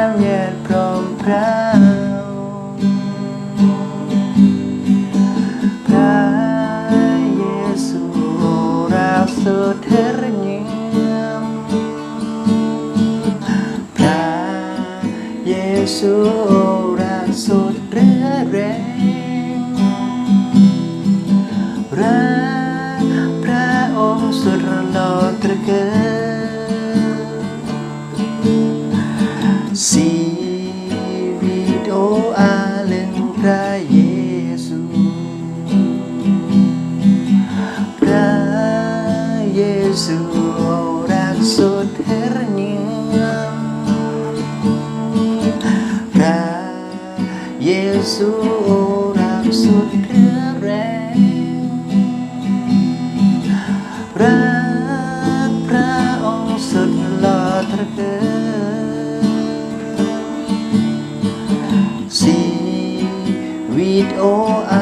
วแยดพร้อมพราวพระเยซูรักสุดเทรนิมพระเยซูรักสุดเรื่อแรงรักพระองค์สุดหล่อตระเกินชีวิตโออาลึงพระเยซูพระเยซูรักสุดเทรนิมพระเยซูรักสุดเรื่อแรงรักพระองค์สุดหล่อตระเกินชีวิตโออา